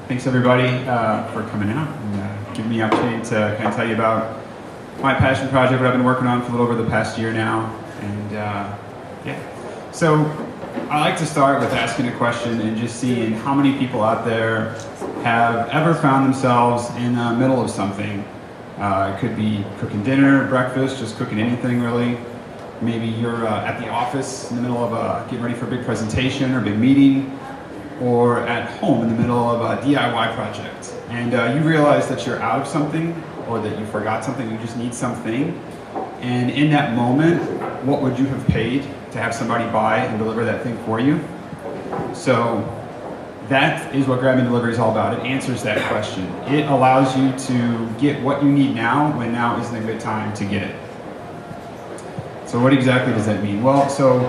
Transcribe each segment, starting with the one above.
Thanks everybody for coming out and giving me the opportunity to kind of tell you about my passion project, what I've been working on for a little over the past year now. And yeah, so I like to start with asking a question and just seeing how many people out there have ever found themselves in the middle of something. It could be cooking dinner, breakfast, just cooking anything really. Maybe you're at the office in the middle of getting ready for a big presentation or a big meeting, or at home in the middle of a DIY project. And you realize that you're out of something, or that you forgot something, you just need something. And in that moment, what would you have paid to have somebody buy and deliver that thing for you? So that is what GrabMe Delivery is all about. It answers that question. It allows you to get what you need now when now isn't a good time to get it. So what exactly does that mean? Well, so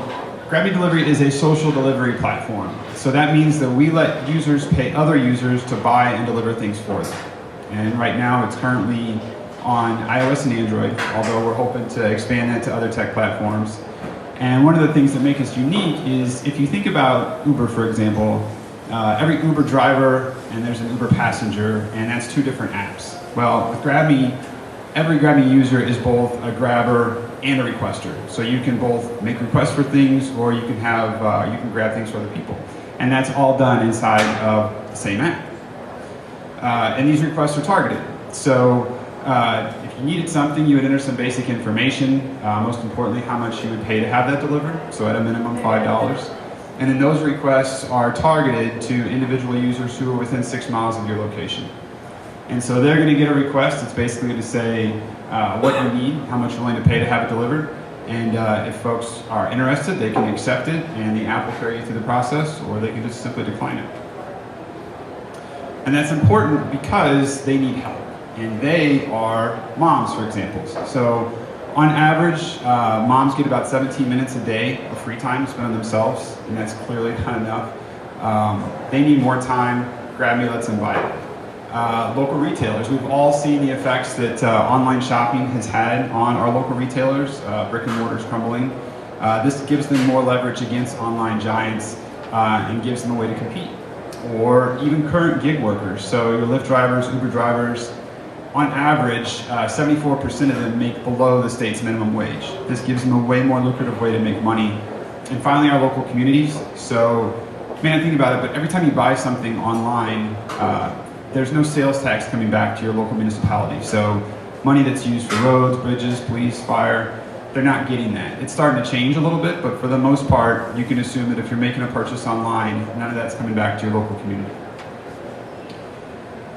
GrabMe Delivery is a social delivery platform. So that means that we let users pay other users to buy and deliver things for them. And right now it's currently on iOS and Android, although we're hoping to expand that to other tech platforms. And one of the things that make us unique is if you think about Uber, for example, every Uber driver and there's an Uber passenger, and that's two different apps. Well, with GrabMe, every GrabMe user is both a grabber and a requester. So you can both make requests for things, or you can have you can grab things for other people, and that's all done inside of the same app. And these requests are targeted. So if you needed something, you would enter some basic information. Most importantly, how much you would pay to have that delivered. So at a minimum $5. And then those requests are targeted to individual users who are within 6 miles of your location. And so they're going to get a request. It's basically to say what you need, how much you're willing to pay to have it delivered. And if folks are interested, they can accept it, and the app will carry you through the process, or they can just simply decline it. And that's important because they need help. And they are moms, for example. So on average, moms get about 17 minutes a day of free time to spend on themselves, and that's clearly not enough. They need more time. GrabMe lets them buy it. Local retailers. We've all seen the effects that online shopping has had on our local retailers, brick and mortars crumbling. This gives them more leverage against online giants and gives them a way to compete. Or even current gig workers. So your Lyft drivers, Uber drivers, on average, 74% of them make below the state's minimum wage. This gives them a way more lucrative way to make money. And finally, our local communities. So, man, think about it, but every time you buy something online, there's no sales tax coming back to your local municipality. So money that's used for roads, bridges, police, fire, they're not getting that. It's starting to change a little bit, but for the most part, you can assume that if you're making a purchase online, none of that's coming back to your local community.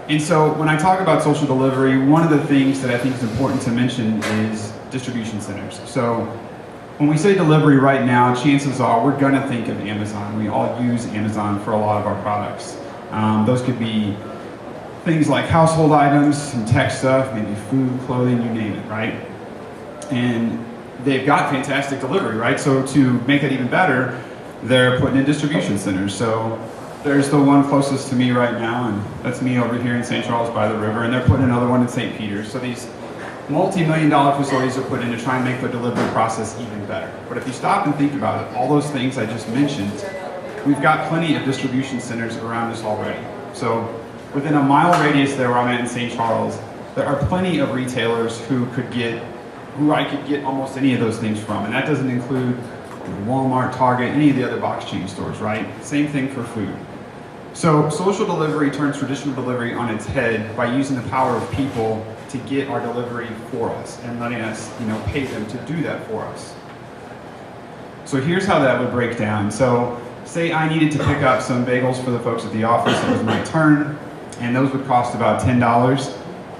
And so when I talk about social delivery, one of the things that I think is important to mention is distribution centers. So when we say delivery right now, chances are we're gonna think of Amazon. We all use Amazon for a lot of our products. Those could be things like household items, some tech stuff, maybe food, clothing, you name it, right? And they've got fantastic delivery, right? So to make that even better, they're putting in distribution centers. So there's the one closest to me right now, and that's me over here in St. Charles by the river, and they're putting another one in St. Peter's. So these multi-million-dollar facilities are put in to try and make the delivery process even better. But if you stop and think about it, all those things I just mentioned, we've got plenty of distribution centers around us already. So within a mile radius there where I'm at in St. Charles, there are plenty of retailers who I could get almost any of those things from. And that doesn't include Walmart, Target, any of the other box chain stores, right? Same thing for food. So social delivery turns traditional delivery on its head by using the power of people to get our delivery for us and letting us, pay them to do that for us. So here's how that would break down. So say I needed to pick up some bagels for the folks at the office. It was my turn, and those would cost about $10.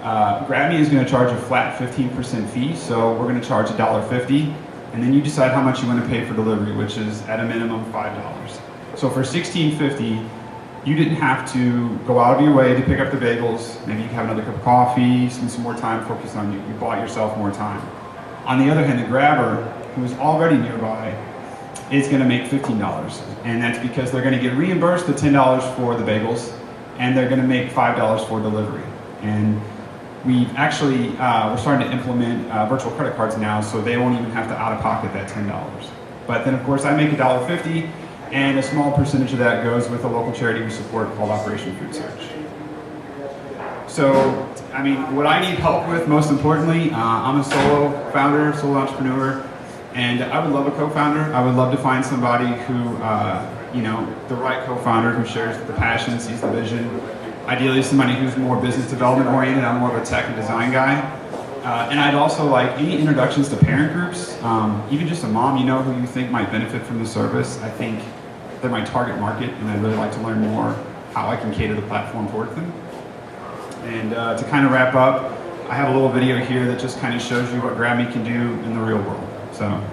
GrabMe is going to charge a flat 15% fee, so we're going to charge $1.50, and then you decide how much you want to pay for delivery, which is at a minimum $5. So for $16.50, you didn't have to go out of your way to pick up the bagels. Maybe you can have another cup of coffee, spend some more time focused on you. You bought yourself more time. On the other hand, the grabber, who is already nearby, is going to make $15, and that's because they're going to get reimbursed the $10 for the bagels, and they're going to make $5 for delivery. And we've actually, we're starting to implement virtual credit cards now, so they won't even have to out-of-pocket that $10. But then, of course, I make $1.50, and a small percentage of that goes with a local charity we support called Operation Food Search. So, I mean, what I need help with, most importantly, I'm a solo founder, solo entrepreneur, and I would love a co-founder. I would love to find somebody who, you know, the right co-founder who shares the passion, sees the vision. Ideally, somebody who's more business development oriented. I'm more of a tech and design guy. And I'd also like any introductions to parent groups, even just a mom you know who you think might benefit from the service. I think they're my target market, and I'd really like to learn more how I can cater the platform towards them. And to kind of wrap up, I have a little video here that just kind of shows you what GrabMe can do in the real world. So.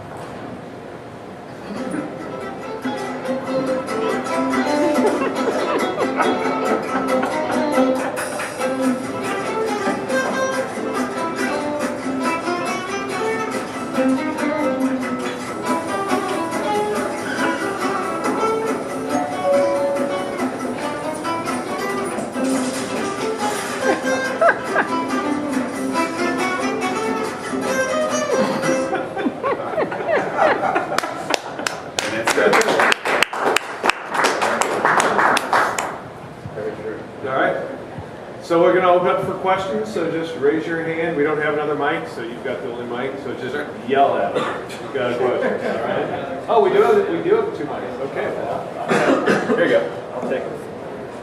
So we're going to open up for questions, so just raise your hand. We don't have another mic, so you've got the only mic, so just yell at us if you've got a question, all right? Oh, we do have 2 mics. Okay, well, here you go. I'll take it.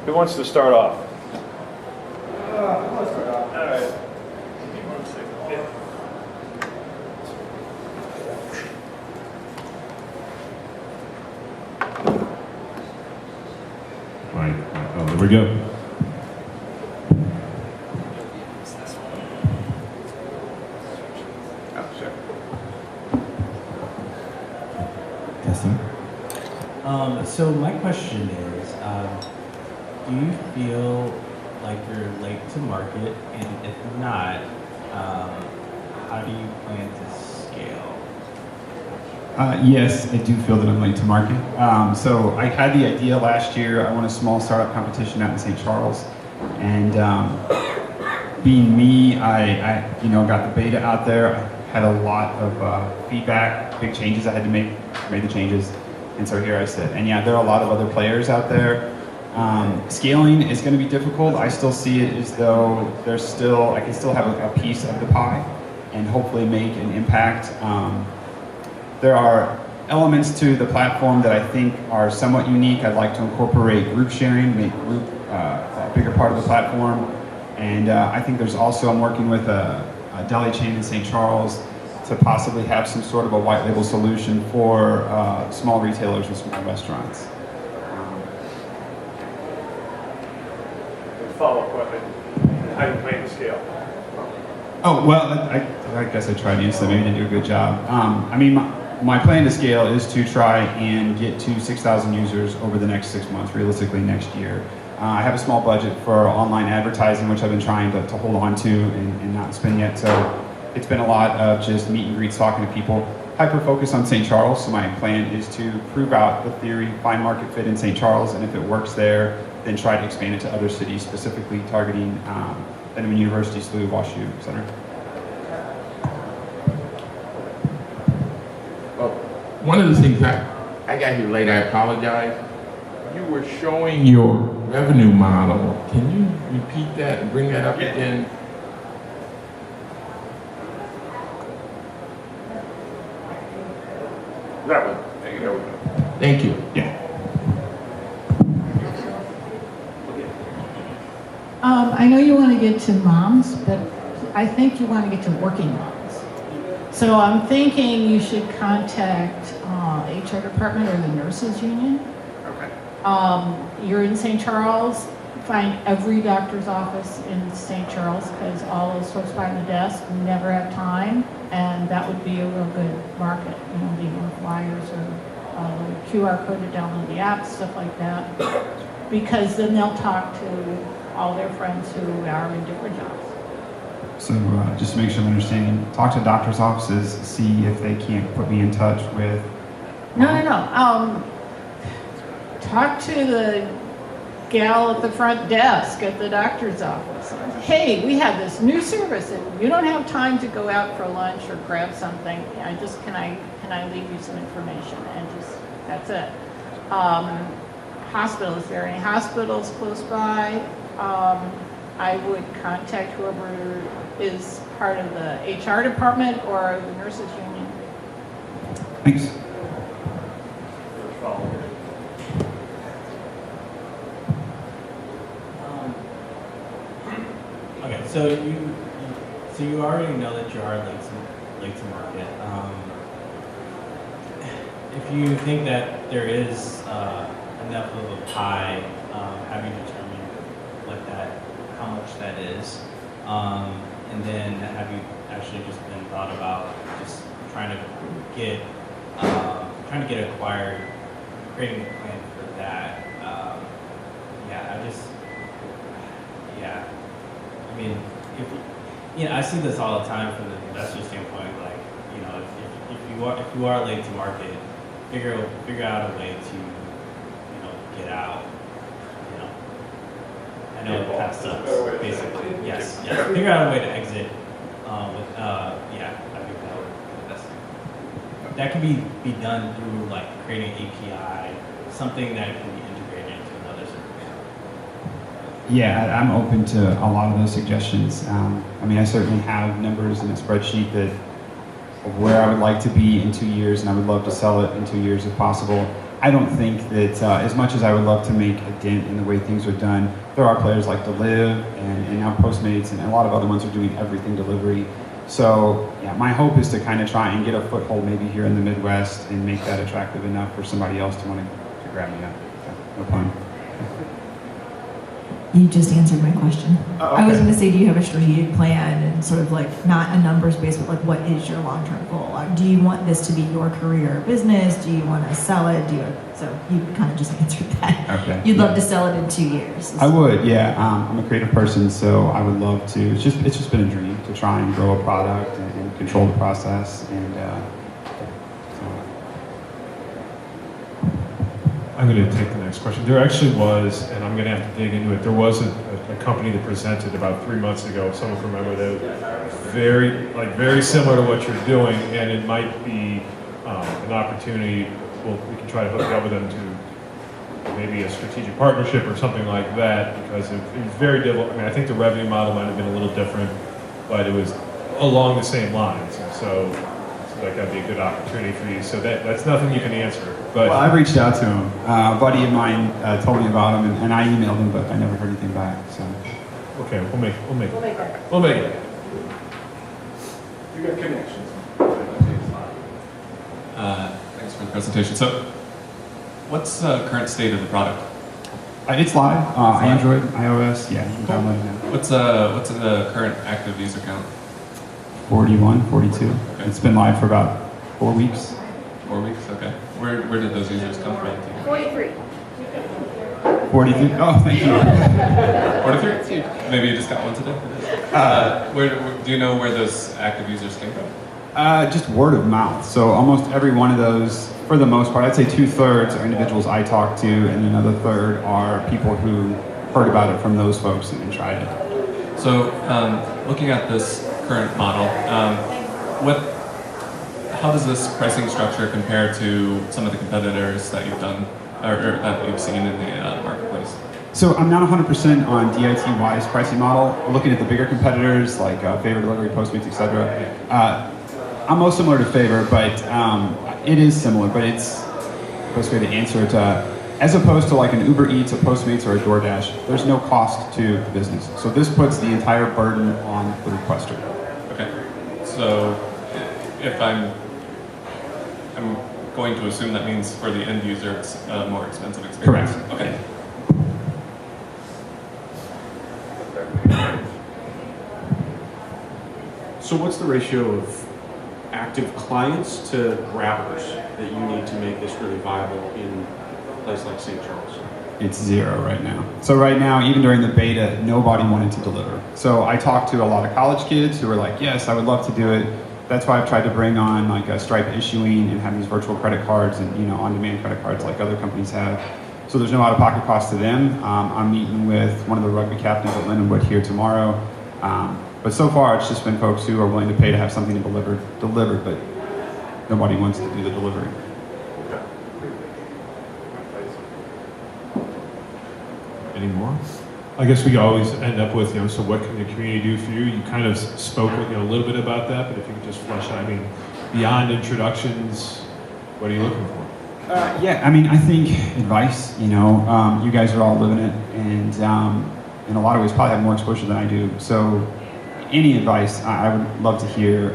Who wants to start off? I'll start off. All right. Right. Oh, there we go. So my question is, do you feel like you're late to market? And if not, how do you plan to scale? Yes, I do feel that I'm late to market. So I had the idea last year. I won a small startup competition out in St. Charles. And being me, I got the beta out there. I had a lot of feedback, big changes I had to make, made the changes. And so here I sit. And yeah, there are a lot of other players out there. Scaling is going to be difficult. I still see it as though I can still have a piece of the pie and hopefully make an impact. There are elements to the platform that I think are somewhat unique. I'd like to incorporate group sharing, make group a bigger part of the platform. And I think I'm working with a deli chain in St. Charles to possibly have some sort of a white label solution for small retailers and small restaurants. Follow-up question, how do you plan to scale? Oh, well, I guess I tried to use that. Maybe I didn't do a good job. I mean, my plan to scale is to try and get to 6,000 users over the next 6 months, realistically next year. I have a small budget for online advertising, which I've been trying to hold on to and not spend yet. So it's been a lot of just meet and greets, talking to people. Hyper-focus on St. Charles, so my plan is to prove out the theory, find market fit in St. Charles, and if it works there, then try to expand it to other cities, specifically targeting Benjamin University, SLU, WashU, et cetera. Well, one of the things I got here late, I apologize. You were showing your revenue model. Can you repeat that and bring that up again? That one. There you go. Thank you. Yeah. I know you want to get to moms, but I think you want to get to working moms. So I'm thinking you should contact HR department or the nurses union. Okay. You're in St. Charles, find every doctor's office in St. Charles, because all those folks behind the desk never have time, and that would be a real good market, leaving flyers or QR code to download the app, stuff like that, because then they'll talk to all their friends who are in different jobs. So just to make sure I'm understanding, talk to doctor's offices, see if they can't put me in touch with... No. Talk to the gal at the front desk at the doctor's office. Hey, we have this new service and you don't have time to go out for lunch or grab something. Can I leave you some information? And just, that's it. Hospitals, is there any hospitals close by? I would contact whoever is part of the HR department or the nurses union. Thanks. Okay, so you already know that you are late to market. If you think that there is enough of a pie, have you determined how much that is? And then have you actually just been thought about just trying to get acquired, creating a plan for that? I mean, I see this all the time from the investor standpoint. Like, if you are late to market, figure out a way to, get out. I know it kind of sucks, basically. Yes. Figure out a way to exit. I think that can be done through like creating an API, something that can be integrated into another system. Yeah, I'm open to a lot of those suggestions. I certainly have numbers in a spreadsheet of where I would like to be in 2 years, and I would love to sell it in 2 years if possible. I don't think that as much as I would love to make a dent in the way things are done, there are players like Deliv and now Postmates and a lot of other ones are doing everything delivery. So yeah, my hope is to kind of try and get a foothold maybe here in the Midwest and make that attractive enough for somebody else to want to grab me up. So, no pun. You just answered my question. Oh, okay. I was going to say, do you have a strategic plan and sort of like not a numbers based, but like what is your long-term goal? Do you want this to be your career or business? Do you want to sell it? So you kind of just answered that. Okay. You'd love to sell it in 2 years. I would, yeah. I'm a creative person, so I would love to. It's just been a dream to try and grow a product and control the process. I'm going to take the next question. There actually was, and I'm going to have to dig into it, there was a company that presented about 3 months ago, if someone can remember that, very similar to what you're doing, and it might be an opportunity. Well, we can try to hook up with them to maybe a strategic partnership or something like that, because it was very difficult. I think the revenue model might have been a little different, but it was along the same lines, and so that'd be a good opportunity for you. So that's nothing you can answer. But Well, I reached out to him. A buddy of mine told me about him, and I emailed him, but I never heard anything back. So okay, we'll make it. You got connections. Thanks for the presentation. So, what's the current state of the product? it's live. Android, iOS. Yeah, you can download it now. What's the current active user count? 41, 42. Okay. It's been live for about 4 weeks. 4 weeks. Okay. Where did those users come from? 43. 43. Oh, thank you. 43. Maybe you just got one today. Where do you know where those active users came from? Just word of mouth. So almost every one of those, for the most part, I'd say 2/3 are individuals I talked to, and another third are people who heard about it from those folks and tried it. So, looking at this current model, how does this pricing structure compare to some of the competitors that you've done or that you've seen in the marketplace? So I'm not 100% on DIT-wise pricing model. Looking at the bigger competitors like Favor Delivery, Postmates, etc. I'm most similar to Favor, but it is similar. But it's the best way to answer it. As opposed to like an Uber Eats, a Postmates, or a DoorDash, there's no cost to the business. So this puts the entire burden on the requester. Okay. So if I'm going to assume that means for the end user it's a more expensive experience. Correct. Okay. So what's the ratio of active clients to grabbers that you need to make this really viable in a place like St. Charles? It's 0 right now. So right now, even during the beta, nobody wanted to deliver. So I talked to a lot of college kids who were like, yes, I would love to do it. That's why I've tried to bring on like a Stripe issuing and have these virtual credit cards and on-demand credit cards like other companies have. So there's no out-of-pocket cost to them. I'm meeting with one of the rugby captains at Lindenwood here tomorrow. But so far, it's just been folks who are willing to pay to have something delivered, but nobody wants to do the delivery. I guess we always end up with, so what can the community do for you? You kind of spoke, a little bit about that, but if you could just flesh out, beyond introductions, what are you looking for? Yeah, I think advice, you guys are all living it, and in a lot of ways probably have more exposure than I do. So any advice I would love to hear.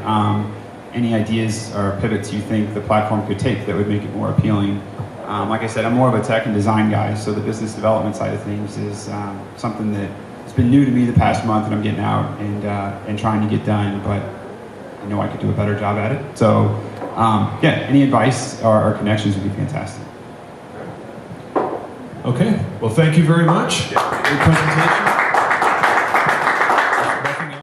Any ideas or pivots you think the platform could take that would make it more appealing. Like I said, I'm more of a tech and design guy, so the business development side of things is something that has been new to me the past month, and I'm getting out and trying to get done, but I know I could do a better job at it. So yeah, any advice or connections would be fantastic. Okay, well, thank you very much. Great presentation.